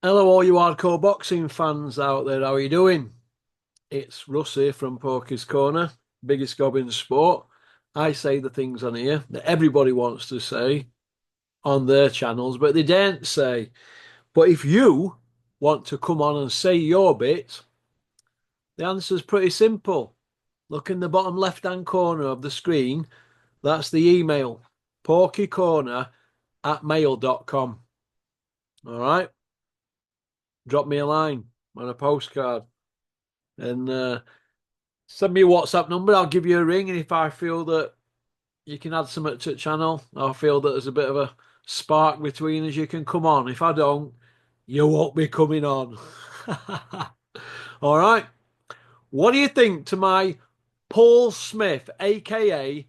Hello, all you hardcore boxing fans out there. How are you doing? It's Russ here from Porky's Corner, biggest gob in sport. I say the things on here that everybody wants to say on their channels, but they daren't say. But if you want to come on and say your bit, the answer's pretty simple. Look in the bottom left-hand corner of the screen. That's the email, porkycorner@mail.com. All right? Drop me a line on a postcard and send me a WhatsApp number. I'll give you a ring, and if I feel that you can add something to the channel, I feel that there's a bit of a spark between us, you can come on. If I don't, you won't be coming on. All right. What do you think to my Paul Smith, aka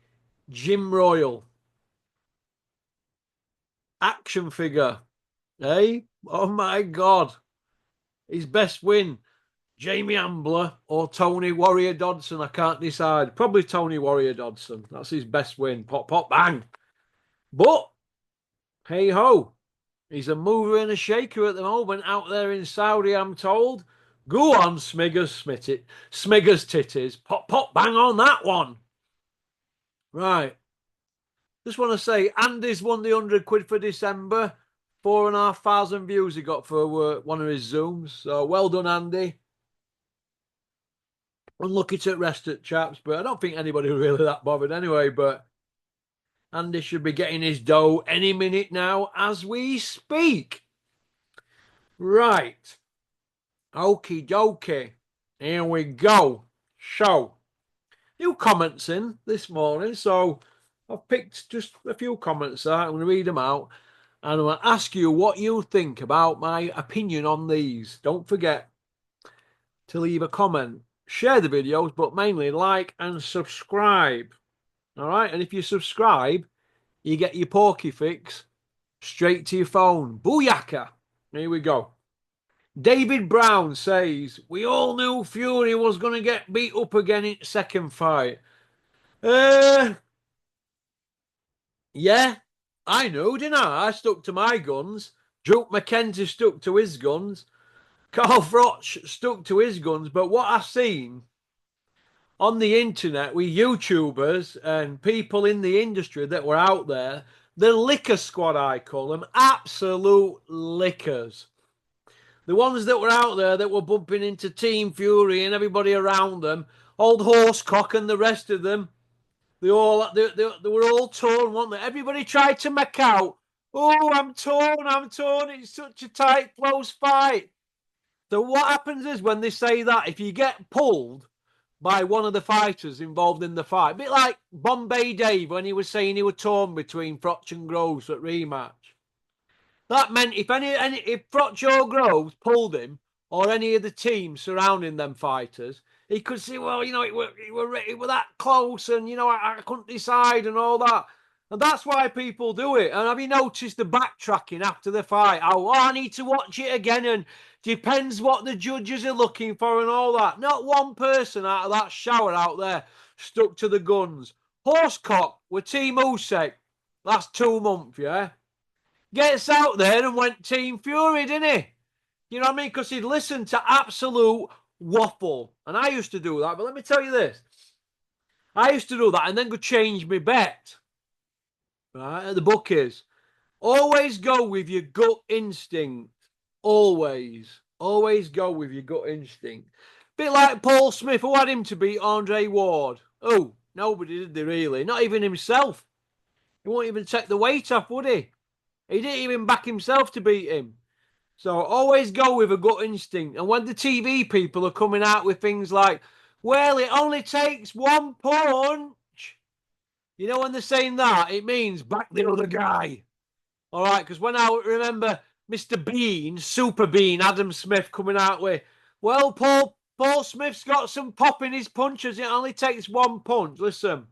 Jim Royal, action figure? Eh? Oh my God. His best win. Jamie Ambler or Tony Warrior Dodson. I can't decide. Probably Tony Warrior Dodson. That's his best win. Pop, pop, bang. But hey ho, he's a mover and a shaker at the moment out there in Saudi, I'm told. Go on, Smiggers titties. Pop, pop, bang on that one. Right. Just want to say, Andy's won the 100 quid for December. 4,500 views he got for one of his Zooms. So well done, Andy. Unlucky to rest at chaps, but I don't think anybody was really that bothered anyway. But Andy should be getting his dough any minute now as we speak. Right. Okie dokie. Here we go. So, new comments in this morning. So, I've picked just a few comments there. I'm going to read them out. And I'm going to ask you what you think about my opinion on these. Don't forget to leave a comment. Share the videos, but mainly like and subscribe. All right. And if you subscribe, you get your Porky fix straight to your phone. Booyaka. Here we go. David Brown says, we all knew Fury was going to get beat up again in second fight. Yeah, I knew, didn't I? I stuck to my guns. Duke McKenzie stuck to his guns. Carl Froch stuck to his guns. But what I've seen on the internet with YouTubers and people in the industry that were out there, the liquor squad, I call them, absolute lickers. The ones that were out there that were bumping into Team Fury and everybody around them, old Horsecock and the rest of them, they were all torn, weren't they? Everybody tried to make out. Oh, I'm torn. It's such a tight, close fight. So what happens is when they say that, if you get pulled by one of the fighters involved in the fight, a bit like Bombay Dave when he was saying he was torn between Froch and Groves at rematch. That meant if if Froch or Groves pulled him or any of the teams surrounding them fighters, he could see, well, it were that close, and I couldn't decide and all that. And that's why people do it. And have you noticed the backtracking after the fight? Oh, I need to watch it again, and depends what the judges are looking for and all that. Not one person out of that shower out there stuck to the guns. Horsecock with Team Usyk last 2 months, yeah? Gets out there and went Team Fury, didn't he? You know what I mean? Because he'd listened to absolute waffle. And I used to do that. But let me tell you this. I used to do that and then go change my bet. Right? At the bookies. Always go with your gut instinct. Always. Always go with your gut instinct. Bit like Paul Smith, who had him to beat Andre Ward. Oh, nobody did they really. Not even himself. He won't even take the weight off, would he? He didn't even back himself to beat him. So always go with a gut instinct. And when the TV people are coming out with things like, well, it only takes one punch. When they're saying that, it means back the other guy. All right, because when I remember Mr. Bean, Super Bean, Adam Smith coming out with, well, Paul Smith's got some pop in his punches. It only takes one punch. Listen,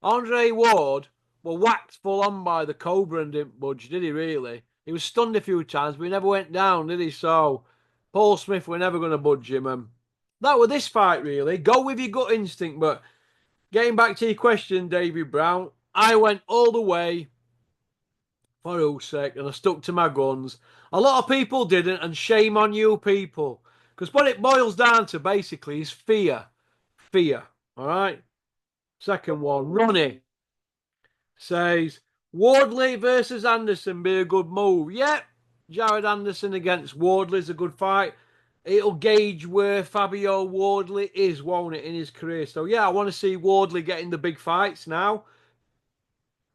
Andre Ward were whacked full on by the Cobra and didn't budge, did he really? He was stunned a few times, but he never went down, did he? So Paul Smith were never going to budge him. And that was this fight, really. Go with your gut instinct. But getting back to your question, David Brown, I went all the way for Usyk, and I stuck to my guns. A lot of people didn't, and shame on you people. Because what it boils down to basically is fear. Fear. All right. Second one, Ronnie says Wardley versus Anderson be a good move. Yep. Jared Anderson against Wardley's a good fight. It'll gauge where Fabio Wardley is, won't it, in his career? So yeah, I want to see Wardley getting the big fights now.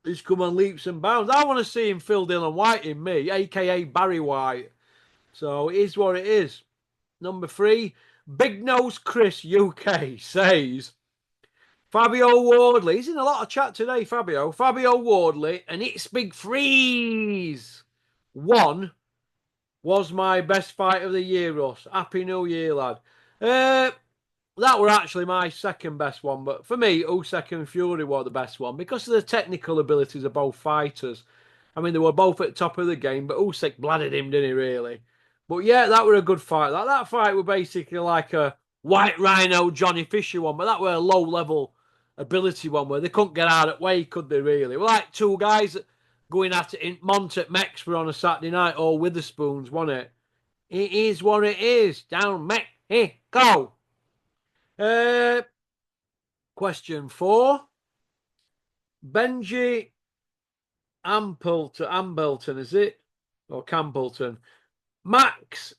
He's come on leaps and bounds. I want to see him Phil Dillon White in me, aka Barry White. So it is what it is. Number 3, Big Nose Chris UK says Fabio Wardley. He's in a lot of chat today, Fabio. Fabio Wardley, and it's Big Freeze. 1 was my best fight of the year, Russ. Happy New Year, lad. That were actually my second best one, but for me, Usyk and Fury were the best one because of the technical abilities of both fighters. I mean, they were both at the top of the game, but Usyk bladdered him, didn't he, really? But yeah, that were a good fight. That fight were basically like a White Rhino, Johnny Fisher one, but that were a low-level ability one where they couldn't get out of the way, could they, really? We're like two guys going at it in Mont at Mexborough on a Saturday night, all Witherspoons, wasn't it? It is what it is. Down Mexico. Question 4. Benji Ambleton, is it? Or Campbellton. Max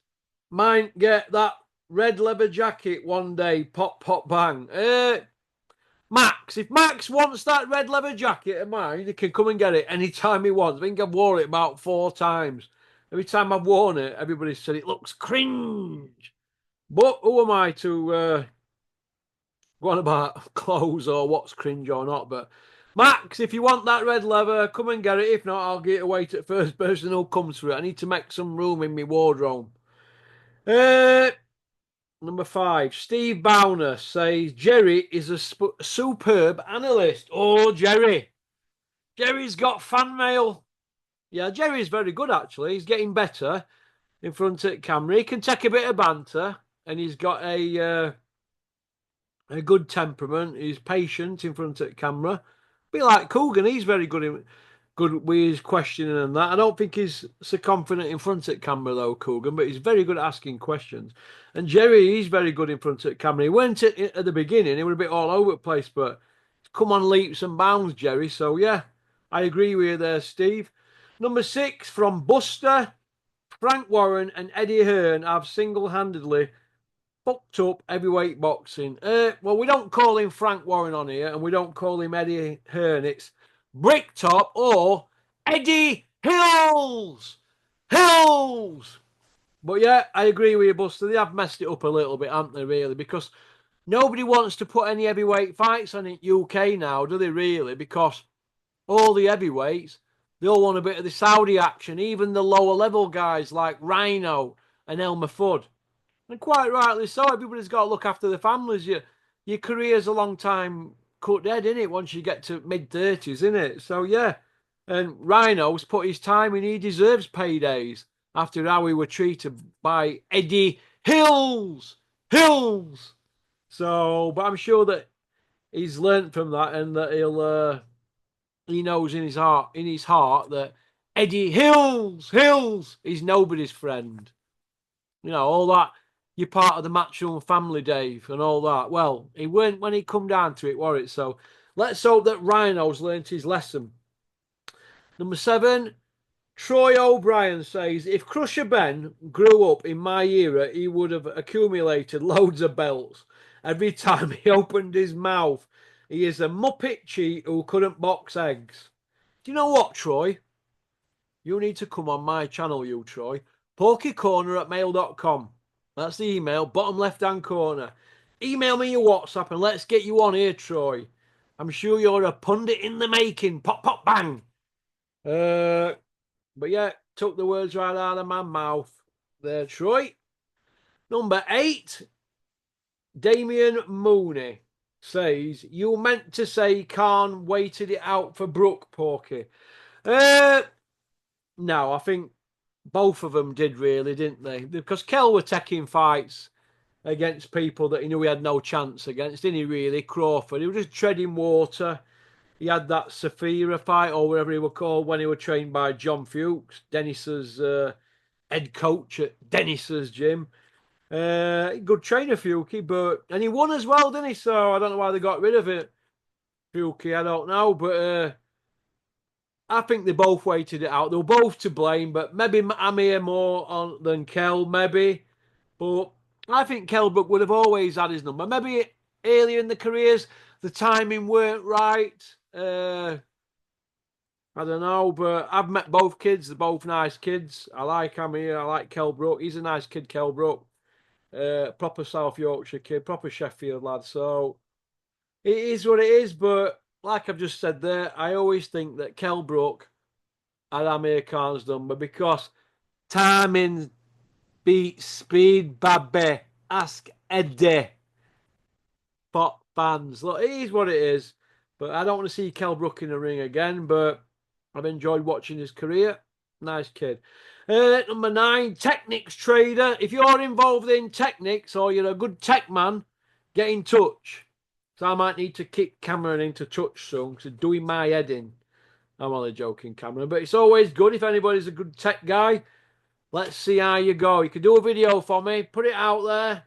might get that red leather jacket one day. Pop, pop, bang. Max, if Max wants that red leather jacket of mine, he can come and get it anytime he wants. I think I've worn it about 4 times. Every time I've worn it, everybody said it looks cringe. But who am I to go on about clothes or what's cringe or not? But Max, if you want that red leather, come and get it. If not, I'll get away to the first person who comes for it. I need to make some room in my wardrobe. Number 5, Steve Bowner says Jerry is a superb analyst. Oh, Jerry. Jerry's got fan mail. Yeah, Jerry's very good, actually. He's getting better in front of the camera. He can take a bit of banter, and he's got a good temperament. He's patient in front of the camera. A bit like Coogan. He's very good with his questioning and that. I don't think he's so confident in front of the camera, though, Coogan, but he's very good at asking questions. And Jerry, he's very good in front of the camera. He went at the beginning, he was a bit all over the place, but come on leaps and bounds, Jerry. So, yeah, I agree with you there, Steve. Number 6, from Buster, Frank Warren and Eddie Hearn have single-handedly fucked up heavyweight boxing. Well, we don't call him Frank Warren on here, and we don't call him Eddie Hearn. It's Bricktop or Eddie Hills. Hills. But yeah, I agree with you, Buster. They have messed it up a little bit, haven't they, really? Because nobody wants to put any heavyweight fights on in UK now, do they, really? Because all the heavyweights, they all want a bit of the Saudi action, even the lower level guys like Rhino and Elmer Fudd. And quite rightly so. Everybody's got to look after their families. Your career's a long time cut dead, isn't it? Once you get to mid-30s, isn't it? So, yeah. And Rhino's put his time in. He deserves paydays after how he were treated by Eddie Hills. Hills. So, but I'm sure that he's learnt from that and that he knows in his heart that Eddie Hills is nobody's friend. You know, all that. You're part of the Matchroom family, Dave, and all that. Well, he weren't when he come down to it, were it? So let's hope that Rhino's learnt his lesson. Number 7, Troy O'Brien says, if Crusher Ben grew up in my era, he would have accumulated loads of belts. Every time he opened his mouth, he is a muppet cheat who couldn't box eggs. Do you know what, Troy? You need to come on my channel, you, Troy. porkycorner@mail.com. That's the email, bottom left-hand corner. Email me your WhatsApp and let's get you on here, Troy. I'm sure you're a pundit in the making. Pop, pop, bang. But yeah, took the words right out of my mouth there, Troy. Number 8, Damien Mooney says, you meant to say Khan waited it out for Brooke, Porky. No, I think both of them did really, didn't they? Because Kell were taking fights against people that he knew he had no chance against, didn't he, really? Crawford. He was just treading water. he had that Safira fight or whatever he was called when he was trained by John Fuchs, Dennis's head coach at Dennis's gym. Good trainer, Fuki, and he won as well, didn't he? So I don't know why they got rid of it, Fuki. I don't know, but I think they both waited it out. They were both to blame, but maybe Amir more on than Kell, maybe. But I think Kelbrook would have always had his number. Maybe earlier in the careers, the timing weren't right. I don't know, but I've met both kids. They're both nice kids. I like Amir. I like Kelbrook. He's a nice kid, Kelbrook. Proper South Yorkshire kid, proper Sheffield lad. So it is what it is. But like I've just said there, I always think that Kelbrook had Amir Khan's number because timing beats speed, baby. Ask Eddie. Pot fans. Look, it is what it is. But I don't want to see Kell Brook in the ring again. But I've enjoyed watching his career. Nice kid. Number 9, Technics Trader. If you're involved in Technics or you're a good tech man, get in touch. So I might need to kick Cameron into touch soon because it's doing my head in. I'm only joking, Cameron. But it's always good if anybody's a good tech guy. Let's see how you go. You can do a video for me, put it out there,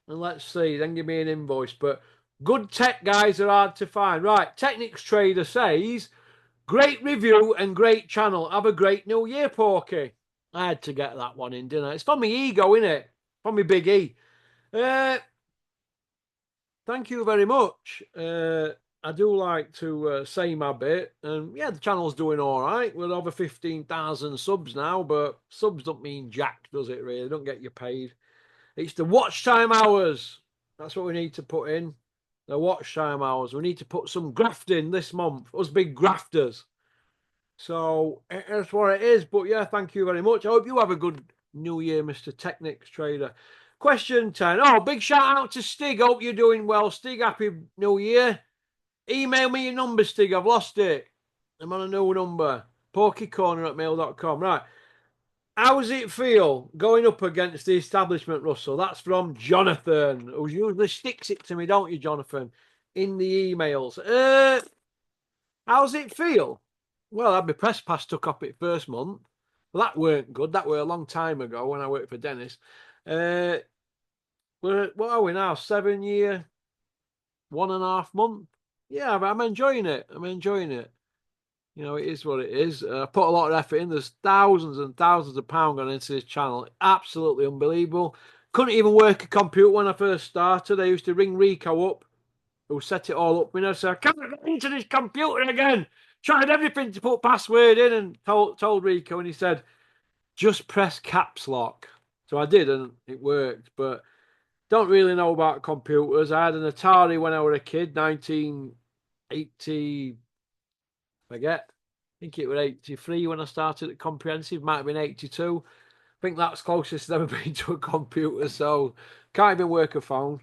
and let's see. Then give me an invoice. But good tech guys are hard to find. Right, Technics Trader says, great review and great channel. Have a great new year, Porky. I had to get that one in, didn't I? It's from my ego, innit? From my big E. Thank you very much. I do like to say my bit. And yeah, the channel's doing all right. We're over 15,000 subs now, but subs don't mean jack, does it really? They don't get you paid. It's the watch time hours. That's what we need to put in. The watch time hours. We need to put some graft in this month. Us big grafters. So that's what it is. But yeah, thank you very much. I hope you have a good new year, Mr. Technics Trader. Question 10. Oh, big shout out to Stig. Hope you're doing well. Stig, happy new year. Email me your number, Stig. I've lost it. I'm on a new number. porkycorner@mail.com. Right. How does it feel going up against the establishment, Russell? That's from Jonathan, who usually sticks it to me, don't you, Jonathan, in the emails. How's it feel? Well, I had my press pass took off it first month. Well, that weren't good. That were a long time ago when I worked for Dennis. What are we now? 7 year, 1.5 month. Yeah, I'm enjoying it. I'm enjoying it. You know, it is what it is. I put a lot of effort in. There's thousands and thousands of pounds gone into this channel. Absolutely unbelievable. Couldn't even work a computer when I first started. I used to ring Rico up, who set it all up. And I said, I can't get into this computer again. Tried everything to put password in and told Rico, and he said, just press caps lock. So I did, and it worked. But don't really know about computers. I had an Atari when I was a kid, 1980. Forget. I think it was 83 when I started at Comprehensive. Might have been 82. I think that's closest I've ever been to a computer. So can't even work a phone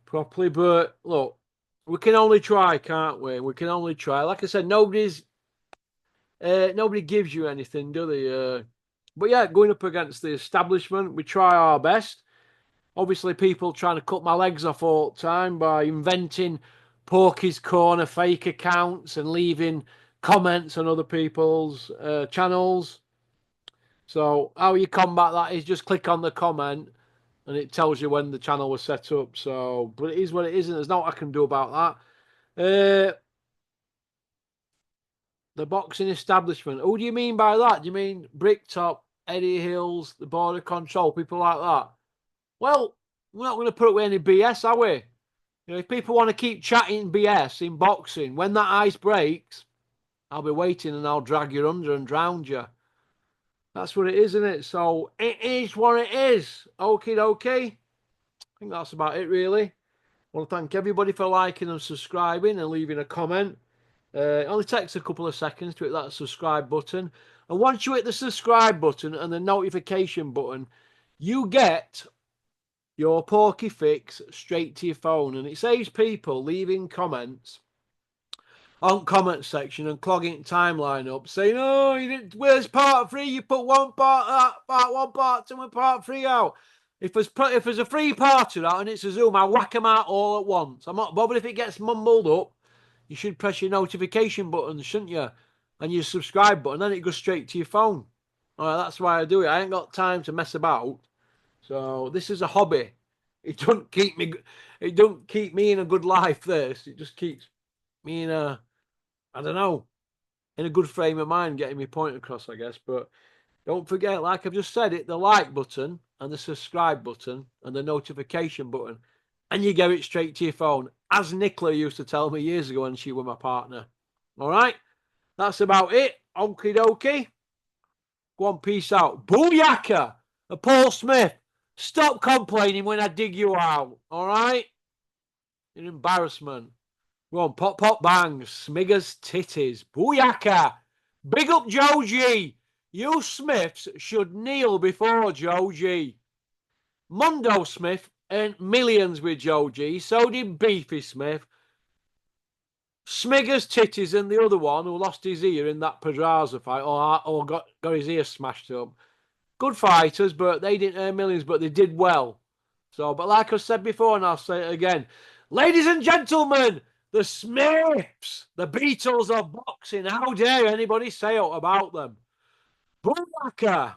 properly. But look, we can only try, can't we? We can only try. Like I said, nobody gives you anything, do they? But yeah, going up against the establishment, we try our best. Obviously, people trying to cut my legs off all the time by inventing Porky's Corner fake accounts and leaving comments on other people's channels. So how you combat that is just click on the comment and it tells you when the channel was set up. So, but it is what it is, and there's nothing I can do about that. The boxing establishment. Who do you mean by that? Do you mean Bricktop, Eddie Hills, the Border Control, people like that? Well, we're not going to put up with any BS, are we? You know, if people want to keep chatting BS in boxing, when that ice breaks, I'll be waiting and I'll drag you under and drown you. That's what it is, isn't it? So it is what it is. Okie dokie. I think that's about it, really. I want to thank everybody for liking and subscribing and leaving a comment. It only takes a couple of seconds to hit that subscribe button. And once you hit the subscribe button and the notification button, you get your Porky Fix straight to your phone. And it saves people leaving comments on comment section and clogging timeline up saying, oh, you didn't, where's part 3? You put one part that, part 1, part 2 and part 3 out. If there's a free part of that and it's a Zoom, I whack them out all at once. I'm not bothered if it gets mumbled up. you should press your notification button, shouldn't you? And your subscribe button, then it goes straight to your phone. All right, that's why I do it. I ain't got time to mess about. So this is a hobby. It don't keep me. It don't keep me in a good life. This it just keeps me in a, I don't know, in a good frame of mind, getting my point across, I guess. But don't forget, like I've just said, it the like button and the subscribe button and the notification button, and you get it straight to your phone, as Nicola used to tell me years ago when she was my partner. All right, that's about it. Okie dokie. Go on, peace out. Booyaka! Paul Smith, stop complaining when I dig you out. All right? An embarrassment. Go on, pop, pop, bang. Smiggers titties. Booyaka! Big up Joe G. You Smiths should kneel before Joe G. Mondo Smith earned millions with Joe G. So did Beefy Smith. Smiggers titties and the other one who lost his ear in that Pedraza fight or got his ear smashed up. Good fighters, but they didn't earn millions, but they did well. So, but like I said before, and I'll say it again, ladies and gentlemen, the Smiths, the Beatles of boxing. How dare anybody say out about them? Boomaka.